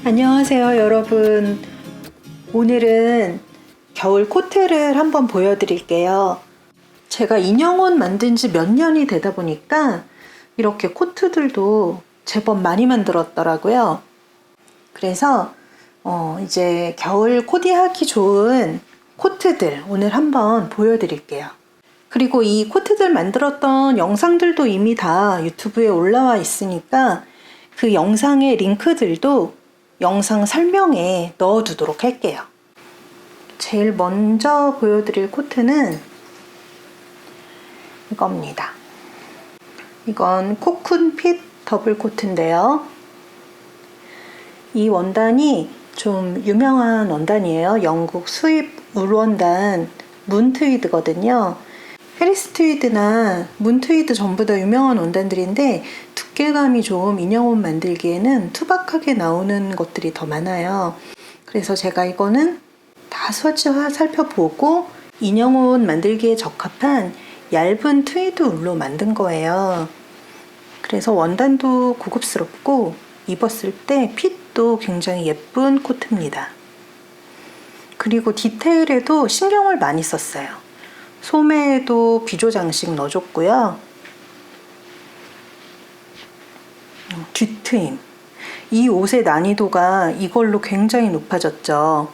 안녕하세요 여러분. 오늘은 겨울 코트를 한번 보여드릴게요. 제가 인형옷 만든 지 몇 년이 되다 보니까 이렇게 코트들도 제법 많이 만들었더라고요. 그래서 이제 겨울 코디하기 좋은 코트들 오늘 한번 보여드릴게요. 그리고 이 코트들 만들었던 영상들도 이미 다 유튜브에 올라와 있으니까 그 영상의 링크들도 영상 설명에 넣어두도록 할게요. 제일 먼저 보여드릴 코트는 이겁니다. 이건 코쿤핏 더블 코트인데요. 이 원단이 좀 유명한 원단이에요. 영국 수입 울 원단 문트위드거든요. 해리스 트위드나 문트위드 전부 다 유명한 원단들인데 두께감이 좀 인형옷 만들기에는 투박하게 나오는 것들이 더 많아요. 그래서 제가 이거는 다 스와치 살펴보고 인형옷 만들기에 적합한 얇은 트위드 울로 만든 거예요. 그래서 원단도 고급스럽고 입었을 때 핏도 굉장히 예쁜 코트입니다. 그리고 디테일에도 신경을 많이 썼어요. 소매에도 비조 장식 넣어줬고요. 뒤트임. 이 옷의 난이도가 이걸로 굉장히 높아졌죠.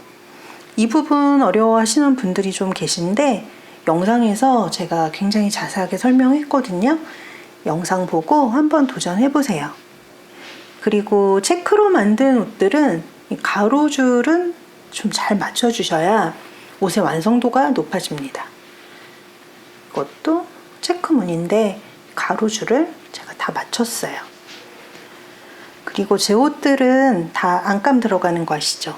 이 부분 어려워하시는 분들이 좀 계신데 영상에서 제가 굉장히 자세하게 설명했거든요. 영상 보고 한번 도전해보세요. 그리고 체크로 만든 옷들은 이 가로줄은 좀 잘 맞춰주셔야 옷의 완성도가 높아집니다. 이것도 체크무늬인데 가로줄을 제가 다 맞췄어요. 그리고 제 옷들은 다 안감 들어가는 거 아시죠?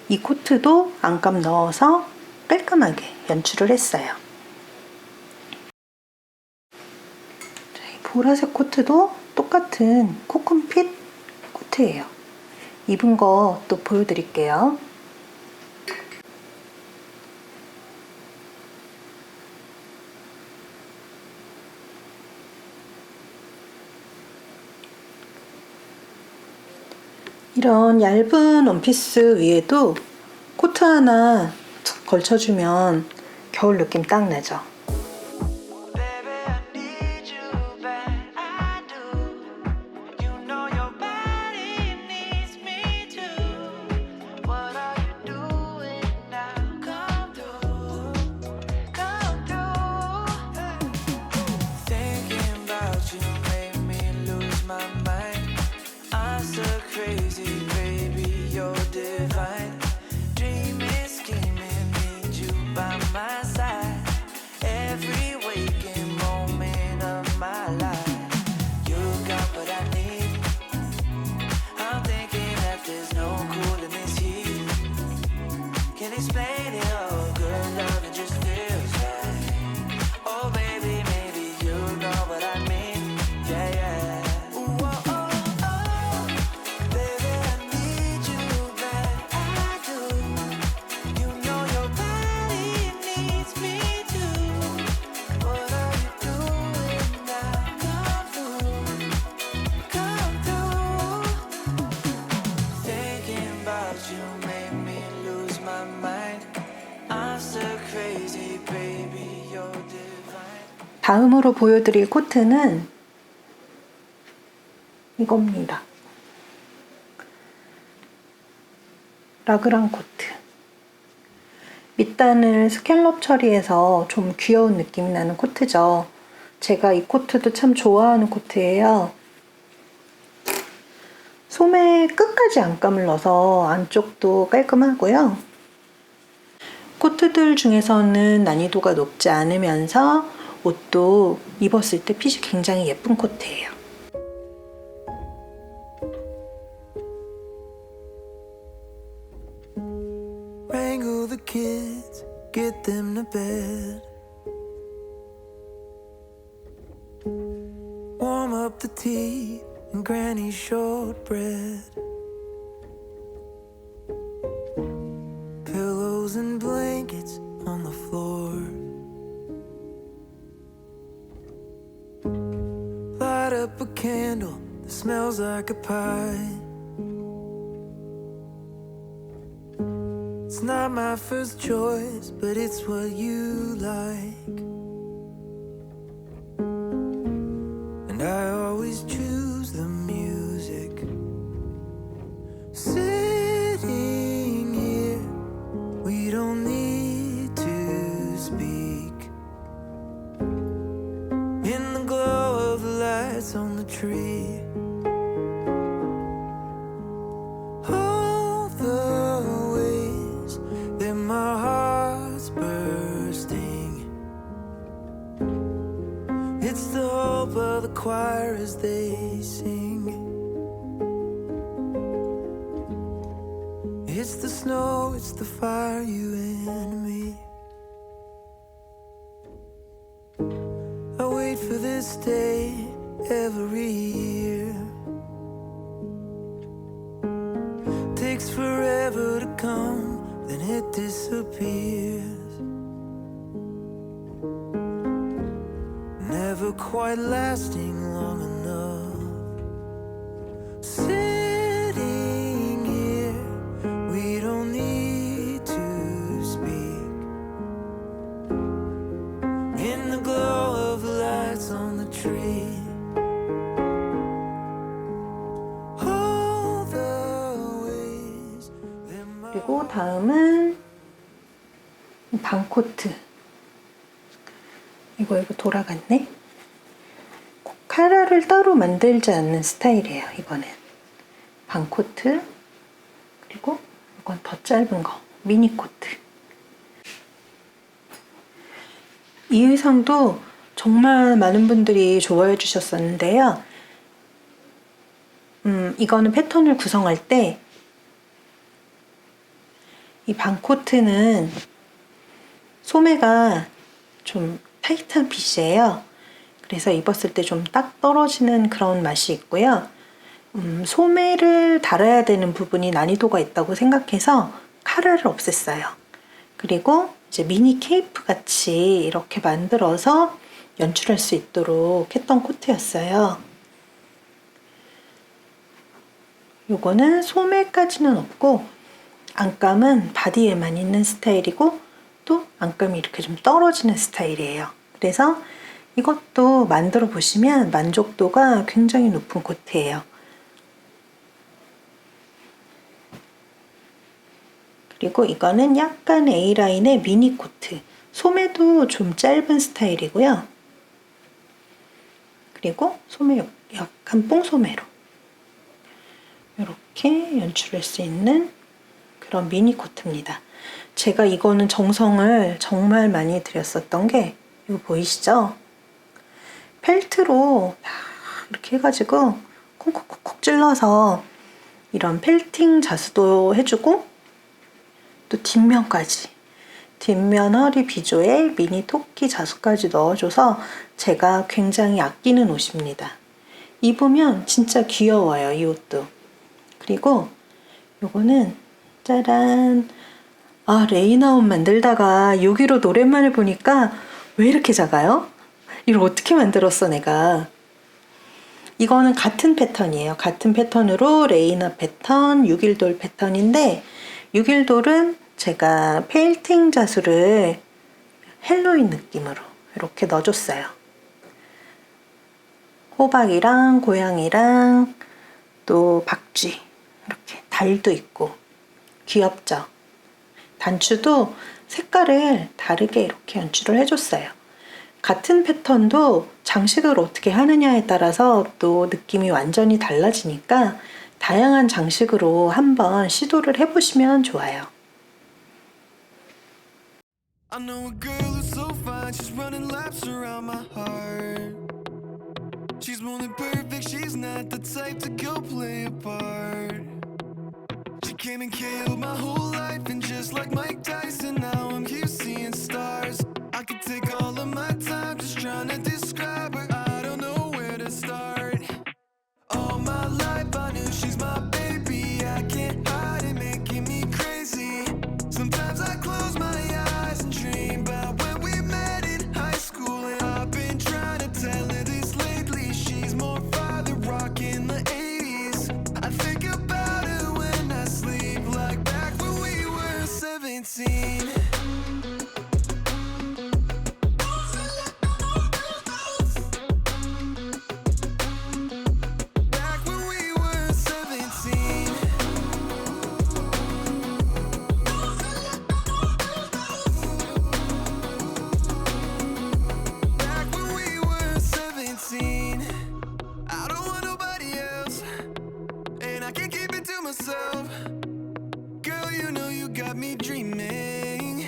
이 코트도 안감 넣어서 깔끔하게 연출을 했어요. 이 보라색 코트도 똑같은 코쿤핏 코트예요. 입은 거 또 보여드릴게요. 이런 얇은 원피스 위에도 코트 하나 툭 걸쳐주면 겨울 느낌 딱 나죠. 다음으로 보여드릴 코트는 이겁니다. 라그랑 코트. 밑단을 스캘럽 처리해서 좀 귀여운 느낌이 나는 코트죠. 제가 이 코트도 참 좋아하는 코트예요. 소매 끝까지 안감을 넣어서 안쪽도 깔끔하고요. 코트들 중에서는 난이도가 높지 않으면서 옷도 입었을 때 핏이 굉장히 예쁜 코트예요. Wrangle the kids, get them to bed. Warm up the tea and Granny's shortbread. Pillows and blankets on the floor. Light up a candle that smells like a pie. It's not my first choice, but it's what you like. And I always choose the music. Sitting here, we don't need to speak. In the glow of the lights on the tree. All the ways that my heart's bursting. It's the hope of the choir as they sing. It's the snow, it's the fire, you and me. I wait for this day every year. Takes forever to come, then it disappears. Never quite lasting long enough. Sitting here, we don't need to speak. In the glow of the lights on the tree. All the ways that my 그리고 다음은 방코트. 이거 돌아갔네. 카라를 따로 만들지 않는 스타일이에요. 이번엔 방코트, 그리고 이건 더 짧은 거 미니 코트. 이 의상도 정말 많은 분들이 좋아해 주셨었는데요. 이거는 패턴을 구성할 때 이 방코트는 소매가 좀 타이트한 핏이에요. 그래서 입었을 때 좀 딱 떨어지는 그런 맛이 있고요. 소매를 달아야 되는 부분이 난이도가 있다고 생각해서 카라를 없앴어요. 그리고 이제 미니 케이프 같이 이렇게 만들어서 연출할 수 있도록 했던 코트였어요. 요거는 소매까지는 없고 안감은 바디에만 있는 스타일이고 또 안감이 이렇게 좀 떨어지는 스타일이에요. 그래서 이것도 만들어 보시면 만족도가 굉장히 높은 코트예요. 그리고 이거는 약간 A라인의 미니 코트. 소매도 좀 짧은 스타일이고요. 그리고 소매 약간 뽕소매로 이렇게 연출할 수 있는 그런 미니 코트입니다. 제가 이거는 정성을 정말 많이 들였었던 게 이거 보이시죠? 펠트로 이렇게 해가지고 콩콕콕콕 찔러서 이런 펠팅 자수도 해주고 또 뒷면까지 뒷면 허리 비조에 미니 토끼 자수까지 넣어줘서 제가 굉장히 아끼는 옷입니다. 입으면 진짜 귀여워요, 이 옷도. 그리고 요거는 짜란, 레이나 옷 만들다가 6.15 오랜만에 보니까 왜 이렇게 작아요? 이걸 어떻게 만들었어 내가. 이거는 같은 패턴이에요. 같은 패턴으로 레이나 패턴, 6.1돌 패턴인데 6.1돌은 제가 페인팅 자수를 헬로윈 느낌으로 이렇게 넣어줬어요. 호박이랑 고양이랑 또 박쥐 이렇게 달도 있고 귀엽죠? 단추도 색깔을 다르게 이렇게 연출을 해줬어요. 같은 패턴도 장식을 어떻게 하느냐에 따라서 또 느낌이 완전히 달라지니까 다양한 장식으로 한번 시도를 해보시면 좋아요. I know a girl who's so fine, she's running laps around my heart. She's more than perfect, she's not the type to go play a part. She came and killed my whole life, and just like Mike Tyson, now I'm here seeing stars. I could take all of my time just trying to describe her, I don't know where to start. All my life I knew she's my baby, I can't hide it, making me crazy. Sometimes I close my eyes and dream about when we met in high school, and I've been trying to tell her this lately. She's more father rock in the 80s. I think about her when I sleep, like back when we were 17. myself. Girl, you know you got me dreaming.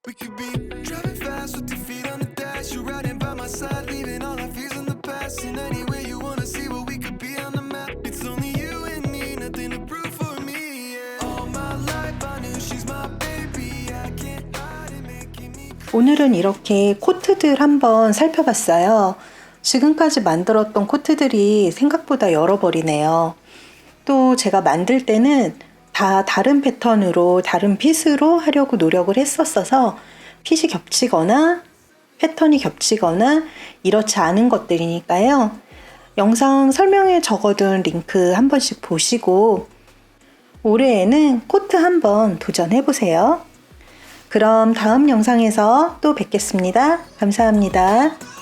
We could be driving fast with your feet on the dash. You're riding by my side, leaving all our fears in the past. And anywhere you wanna see what we could be on the map. It's only you and me, nothing to prove for me. Yeah. All my life I knew she's my baby. I can't hide it, making me 오늘은 이렇게 코트들 한번 살펴봤어요. 지금까지 만들었던 코트들이 생각보다 여러 벌이네요. 또 제가 만들 때는 다 다른 패턴으로 다른 핏으로 하려고 노력을 했었어서 핏이 겹치거나 패턴이 겹치거나 이렇지 않은 것들이니까요. 영상 설명에 적어둔 링크 한 번씩 보시고 올해에는 코트 한번 도전해보세요. 그럼 다음 영상에서 또 뵙겠습니다. 감사합니다.